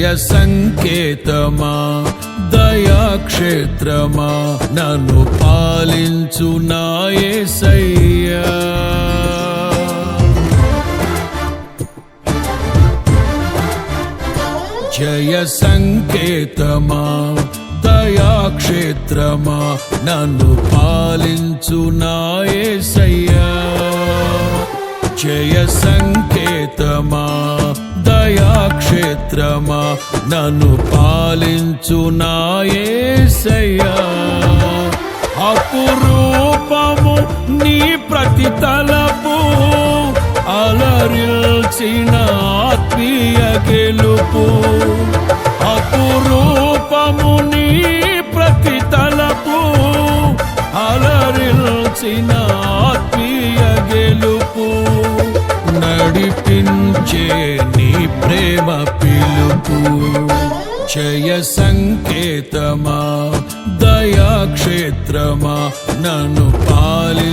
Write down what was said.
జయ సంకేతమా దయాక్షేత్రమా నన్ను పాలించు నా యేసయ్యా. జయ సంకేతమా దయాక్షేత్రమా నన్ను పాలించు నా యేసయ్యా. జయ సంకేతమా దయాక్షేత్రమా నన్ను పాలించు నా యేసయ్యా. అపురూపము నీ ప్రతి తలపు అలరిల్చిన ఆత్మీయ గెలుపు. అపురూపము నీ ప్రతి తలపు అలరిల్చిన ఆత్మీయ గెలుపు. నడిపించే నీ ప్రేమ పిలుపు. జయ సంకేతమా దయాక్షేత్రమా నన్ను పాలి